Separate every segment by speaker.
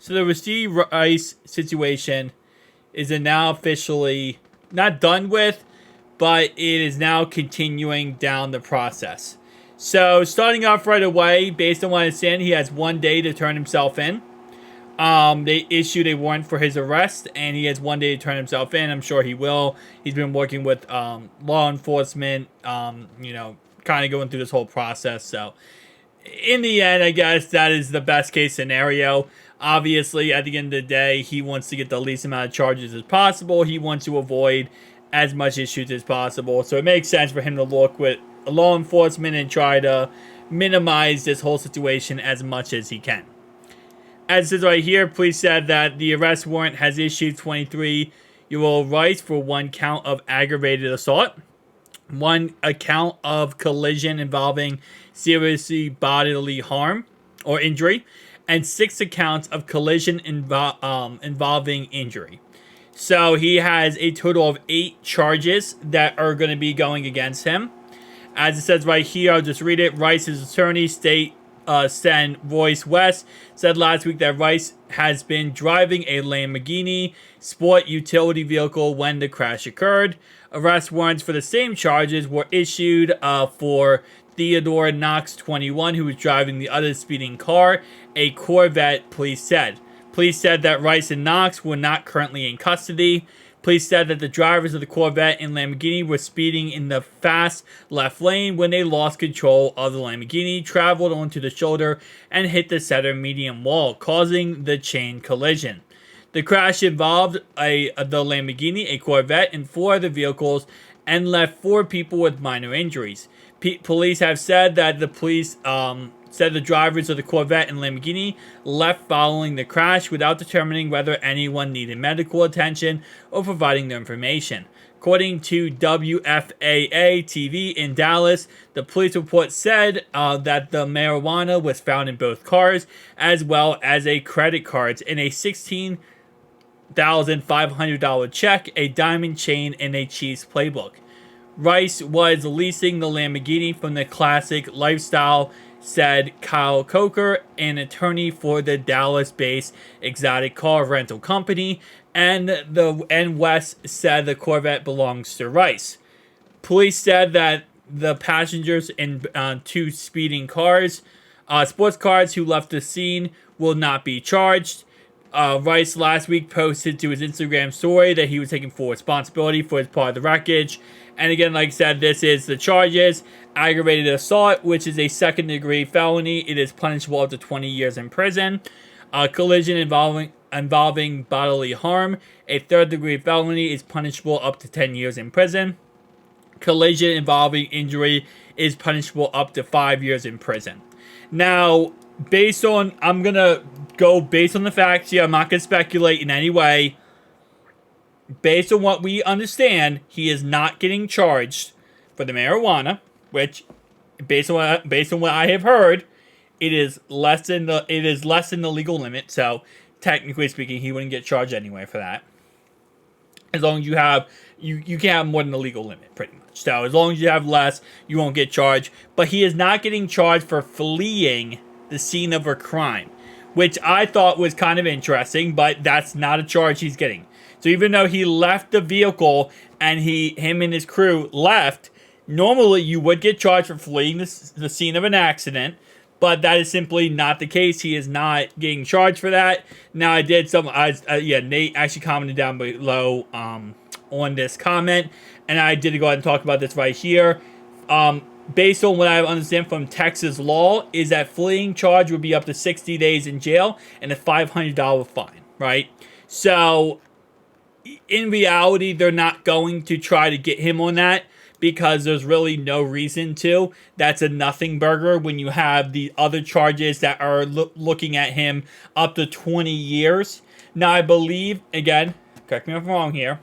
Speaker 1: So the Rashee Rice situation is now officially not done with, but it is now continuing down the process. So starting off right away, based on what I understand, he has 1 day to turn himself in. They issued a warrant for his arrest, and he has 1 day to turn himself in. I'm sure he will. He's been working with law enforcement, kind of going through this whole process. So, in the end, I guess that is the best case scenario. Obviously, at the end of the day, he wants to get the least amount of charges as possible. He wants to avoid as much issues as possible. So, it makes sense for him to work with law enforcement and try to minimize this whole situation as much as he can. As it says right here, police said that the arrest warrant has issued 23-year-old Rice for 1 count of aggravated assault, 1 account of collision involving seriously bodily harm or injury, and 6 accounts of collision involving injury. So he has a total of 8 charges that are going to be going against him. As it says right here, I'll just read it. Rice's attorney, State Sen Royce West, said last week that Rice has been driving a Lamborghini sport utility vehicle when the crash occurred. Arrest warrants for the same charges were issued for Theodore Knox, 21, who was driving the other speeding car, a Corvette, police said. Police said that Rice and Knox were not currently in custody. Police said that the drivers of the Corvette and Lamborghini were speeding in the fast left lane when they lost control of the Lamborghini, traveled onto the shoulder, and hit the center median wall, causing the chain collision. The crash involved the Lamborghini, a Corvette, and 4 other vehicles, and left 4 people with minor injuries. Police have said that the drivers of the Corvette and Lamborghini left following the crash without determining whether anyone needed medical attention or providing their information. According to WFAA TV in Dallas, the police report said that the marijuana was found in both cars, as well as a credit cards and a $16,500 check, a diamond chain, and a Chiefs playbook. Rice was leasing the Lamborghini from the Classic Lifestyle, said Kyle Coker, an attorney for the Dallas-based exotic car rental company, and West said the Corvette belongs to Rice. Police said that the passengers in 2 speeding cars, sports cars, who left the scene will not be charged. Rice last week posted to his Instagram story that he was taking full responsibility for his part of the wreckage. And again, like I said, this is the charges. Aggravated assault, which is a second-degree felony. It is punishable up to 20 years in prison. Collision involving bodily harm. A third-degree felony is punishable up to 10 years in prison. Collision involving injury is punishable up to 5 years in prison. Now, I'm going to go based on the facts here. I'm not going to speculate in any way. Based on what we understand, he is not getting charged for the marijuana, which, based on what I have heard, it is less than the legal limit. So, technically speaking, he wouldn't get charged anyway for that. As long as you have you can't have more than the legal limit, pretty much. So, as long as you have less, you won't get charged. But he is not getting charged for fleeing the scene of a crime, which I thought was kind of interesting. But that's not a charge he's getting. So even though he left the vehicle and him and his crew left, normally you would get charged for fleeing the scene of an accident, but that is simply not the case. He is not getting charged for that. Now Nate actually commented down below on this comment, and I did go ahead and talk about this right here. Based on what I understand from Texas law, is that fleeing charge would be up to 60 days in jail and a $500 fine, right? So, in reality, they're not going to try to get him on that because there's really no reason to. That's a nothing burger when you have the other charges that are looking at him up to 20 years. Now, I believe, again, correct me if I'm wrong here,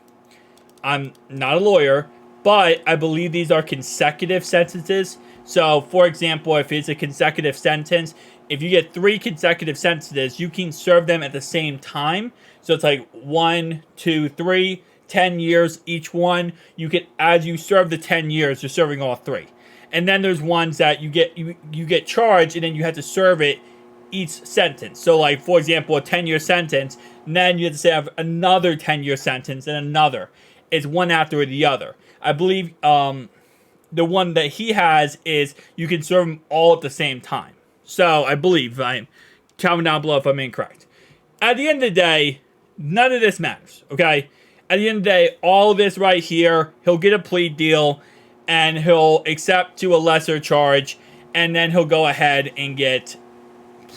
Speaker 1: I'm not a lawyer, but I believe these are consecutive sentences. So, for example, if it's a consecutive sentence, if you get 3 consecutive sentences, you can serve them at the same time. So it's like 1, 2, 3, 10 years each one. You can, as you serve the 10 years, you're serving all 3. And then there's ones that you get charged, and then you have to serve it each sentence. So, like, for example, a 10-year sentence, and then you have to say have another 10-year sentence and another. It's one after the other. I believe the one that he has is you can serve them all at the same time. So, I believe, comment down below if I'm incorrect. At the end of the day, none of this matters, okay? At the end of the day, all of this right here, he'll get a plea deal, and he'll accept to a lesser charge, and then he'll go ahead and get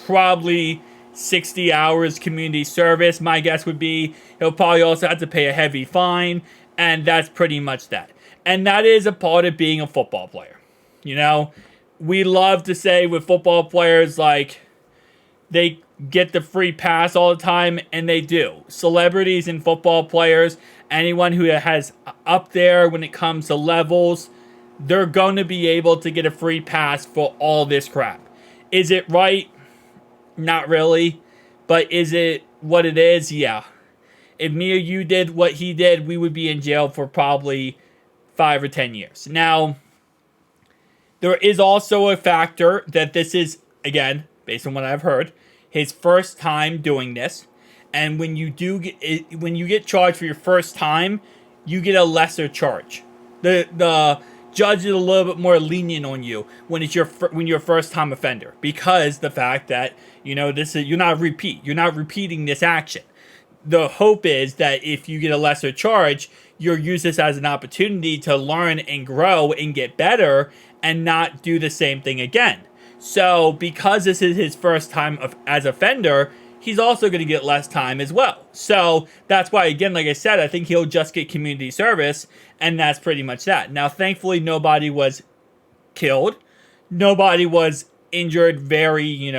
Speaker 1: probably 60 hours community service. My guess would be he'll probably also have to pay a heavy fine, and that's pretty much that. And that is a part of being a football player. You know, we love to say with football players, like, they get the free pass all the time, and they do. Celebrities and football players, anyone who has up there when it comes to levels, they're going to be able to get a free pass for all this crap. Is it right? Not really. But is it what it is? Yeah. If me or you did what he did, we would be in jail for probably 5 or 10 years. Now, there is also a factor that this is, again, based on what I've heard, his first time doing this. And when you get charged for your first time, you get a lesser charge. The judge is a little bit more lenient on you when you're a first time offender, because the fact that you're not repeating this action. The hope is that if you get a lesser charge, you'll use this as an opportunity to learn and grow and get better and not do the same thing again. So because this is his first time as offender, he's also going to get less time as well. So that's why, again, like I said, I think he'll just get community service, and that's pretty much that. Now, thankfully, nobody was killed. Nobody was injured very,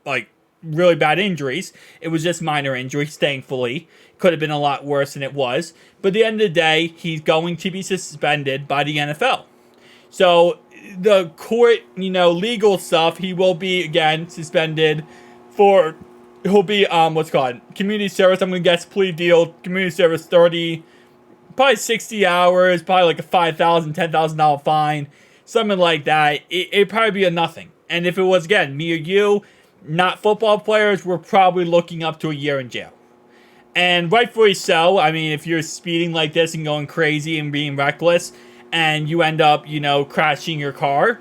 Speaker 1: like really bad injuries. It was just minor injuries, thankfully. Could have been a lot worse than it was. But at the end of the day, he's going to be suspended by the NFL. So the court, legal stuff, he will be, again, suspended for, he'll be, community service. I'm going to guess plea deal, community service 30, probably 60 hours, probably like a $5,000, $10,000 fine, something like that. It'd probably be a nothing. And if it was, again, me or you, not football players, we're probably looking up to a year in jail. And rightfully so. I mean, if you're speeding like this and going crazy and being reckless, and you end up, crashing your car,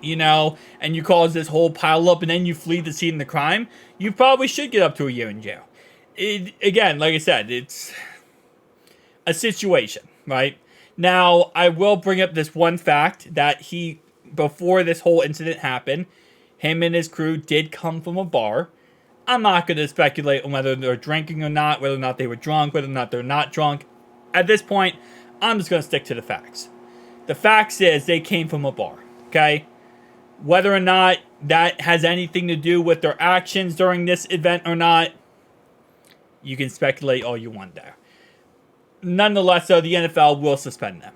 Speaker 1: and you cause this whole pileup, and then you flee the scene of the crime, you probably should get up to a year in jail. Again, like I said, it's a situation, right? Now, I will bring up this one fact that before this whole incident happened, him and his crew did come from a bar. I'm not going to speculate on whether they're drinking or not, whether or not they were drunk, whether or not they're not drunk. At this point, I'm just going to stick to the facts. The facts is they came from a bar, okay? Whether or not that has anything to do with their actions during this event or not, you can speculate all you want there. Nonetheless, though, the NFL will suspend them.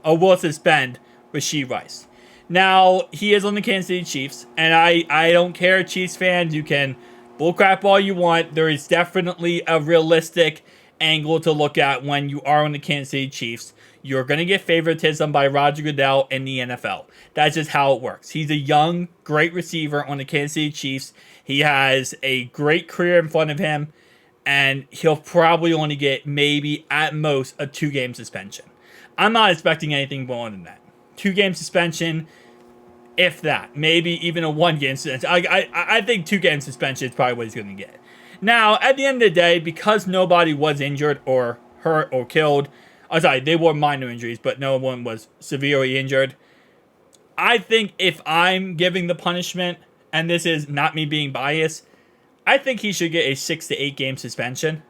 Speaker 1: Or will suspend Rashee Rice. Now, he is on the Kansas City Chiefs, and I don't care, Chiefs fans, you can bullcrap all you want. There is definitely a realistic angle to look at when you are on the Kansas City Chiefs. You're going to get favoritism by Roger Goodell in the NFL. That's just how it works. He's a young, great receiver on the Kansas City Chiefs. He has a great career in front of him, and he'll probably only get maybe, at most, a 2-game suspension. I'm not expecting anything more than that. 2-game suspension, if that. Maybe even a 1-game suspension. I think 2-game suspension is probably what he's going to get. Now, at the end of the day, because nobody was injured or hurt or killed, they were minor injuries, but no one was severely injured. I think if I'm giving the punishment, and this is not me being biased, I think he should get a 6 to 8 game suspension.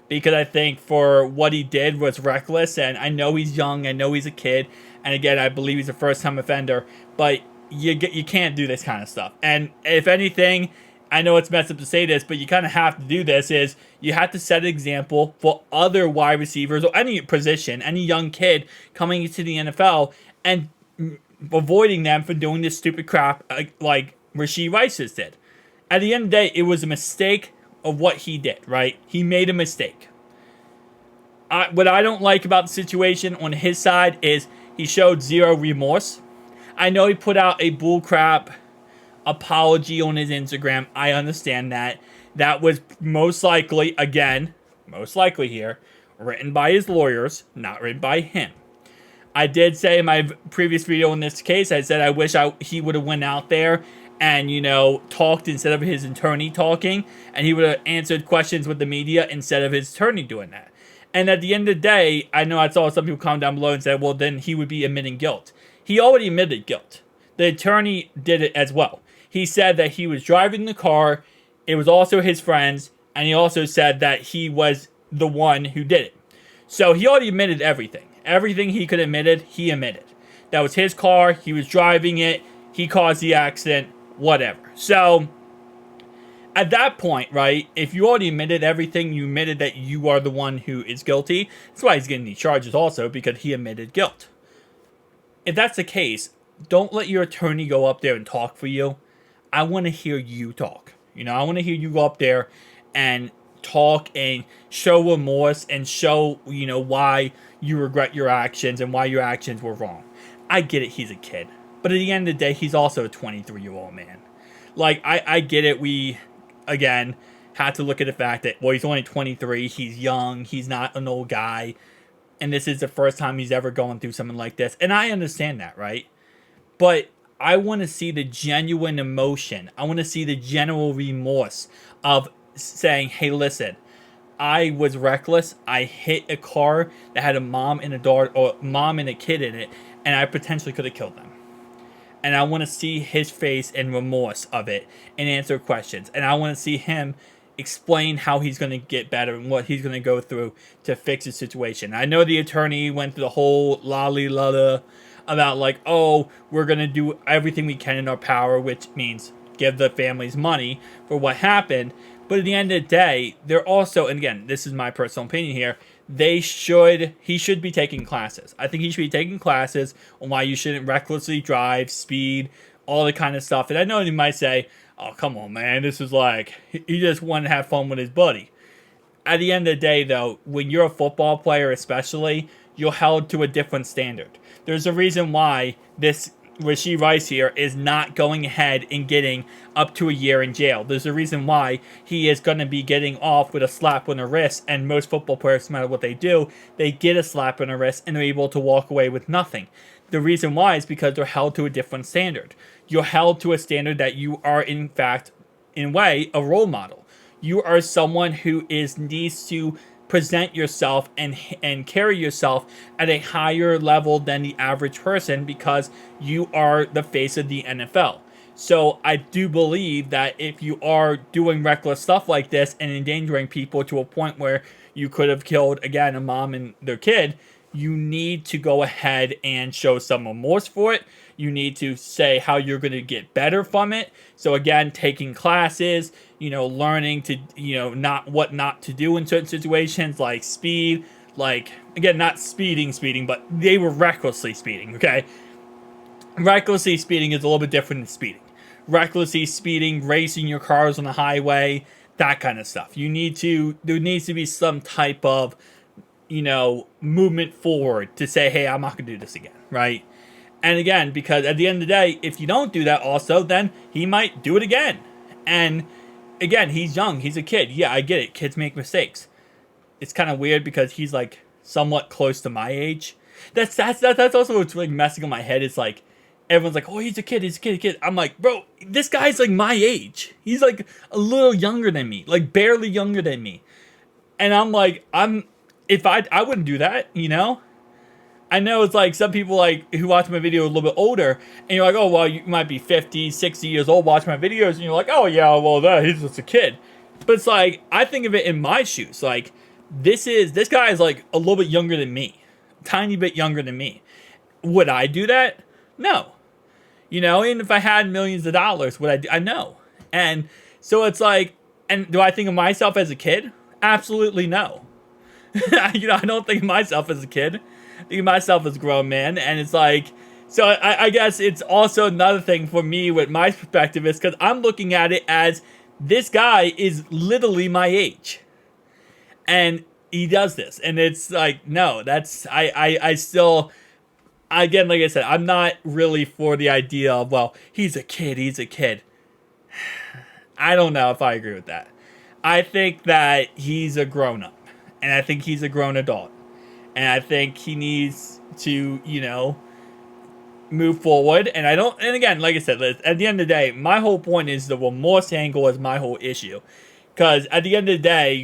Speaker 1: Because I think for what he did was reckless, and I know he's young, I know he's a kid, and again, I believe he's a first-time offender, but you can't do this kind of stuff. And if anything, I know it's messed up to say this, but you kind of have to do this, is you have to set an example for other wide receivers or any position, any young kid coming into the NFL, and avoiding them for doing this stupid crap like Rashee Rice did. At the end of the day, it was a mistake of what he did, right? He made a mistake. What I don't like about the situation on his side is he showed zero remorse. I know he put out a bullcrap apology on his Instagram. I understand that. That was most likely, again, most likely here, written by his lawyers, not written by him. I did say in my previous video in this case, I said I wish he would have went out there and, talked instead of his attorney talking, and he would have answered questions with the media instead of his attorney doing that. And at the end of the day, I know I saw some people comment down below and said, well, then he would be admitting guilt. He already admitted guilt. The attorney did it as well. He said that he was driving the car, it was also his friend's, and he also said that he was the one who did it. So he already admitted everything. Everything he could admit, he admitted. That was his car, he was driving it, he caused the accident, whatever. So, at that point, right, if you already admitted everything, you admitted that you are the one who is guilty. That's why he's getting these charges also, because he admitted guilt. If that's the case, don't let your attorney go up there and talk for you. I want to hear you talk. I want to hear you go up there and talk and show remorse and show, why you regret your actions and why your actions were wrong. I get it, he's a kid. But at the end of the day, he's also a 23-year-old man. Like, I get it, we, again, had to look at the fact that, well, he's only 23, he's young, he's not an old guy, and this is the first time he's ever going through something like this. And I understand that, right? But I want to see the genuine emotion. I want to see the general remorse of saying, hey, listen, I was reckless. I hit a car that had a mom and a daughter, or mom and a kid in it, and I potentially could have killed them. And I want to see his face and remorse of it and answer questions. And I want to see him explain how he's going to get better and what he's going to go through to fix the situation. I know the attorney went through the whole lolly about like, oh, we're going to do everything we can in our power, which means give the families money for what happened. But at the end of the day, they're also, and again, this is my personal opinion here, he should be taking classes. I think he should be taking classes on why you shouldn't recklessly drive, speed, all the kind of stuff. And I know you might say, oh, come on, man, this is like, he just wanted to have fun with his buddy. At the end of the day, though, when you're a football player especially, you're held to a different standard. There's a reason why this Rashee Rice here is not going ahead and getting up to a year in jail. There's a reason why he is going to be getting off with a slap on the wrist, and most football players, no matter what they do, they get a slap on the wrist and they're able to walk away with nothing. The reason why is because they're held to a different standard. You're held to a standard that you are, in fact, in a way, a role model. You are someone who needs to present yourself and carry yourself at a higher level than the average person because you are the face of the NFL. So I do believe that if you are doing reckless stuff like this and endangering people to a point where you could have killed, again, a mom and their kid, you need to go ahead and show some remorse for it. You need to say how you're going to get better from it. So again, taking classes, learning to, what not to do in certain situations, like speed, like, again, not speeding, but they were recklessly speeding, okay? Recklessly speeding is a little bit different than speeding. Recklessly speeding, racing your cars on the highway, that kind of stuff. There needs to be some type of, movement forward to say, hey, I'm not going to do this again, right? And again, because at the end of the day, if you don't do that also, then he might do it again. And again, he's young, he's a kid. Yeah, I get it. Kids make mistakes. It's kind of weird because he's like somewhat close to my age. That's also what's like messing in my head. It's like everyone's like, oh, he's a kid. I'm like, bro, this guy's like my age. He's like a little younger than me, like barely younger than me. And I'm like, if I wouldn't do that, I know it's like some people like who watch my video a little bit older, and you're like, oh, well, you might be 50, 60 years old, watch my videos, and you're like, oh, yeah, well, he's just a kid. But it's like, I think of it in my shoes. Like, this guy is like a little bit younger than me, tiny bit younger than me. Would I do that? No. Even if I had millions of dollars, would I do? I know. And so it's like, and do I think of myself as a kid? Absolutely no. I don't think of myself as a kid. I think of myself as a grown man, and it's like, so I guess it's also another thing for me with my perspective is because I'm looking at it as this guy is literally my age, and he does this, and it's like, no, that's, I still, again, like I said, I'm not really for the idea of, well, he's a kid. I don't know if I agree with that. I think that he's a grown-up. And I think he's a grown adult. And I think he needs to, move forward. And again, like I said, at the end of the day, my whole point is the remorse angle is my whole issue. Because at the end of the day,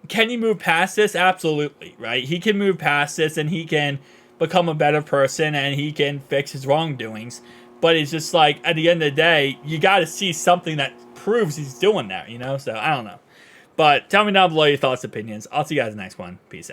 Speaker 1: can he move past this? Absolutely, right? He can move past this and he can become a better person and he can fix his wrongdoings. But it's just like, at the end of the day, you got to see something that proves he's doing that, So, I don't know. But tell me down below your thoughts, opinions. I'll see you guys in the next one. Peace out.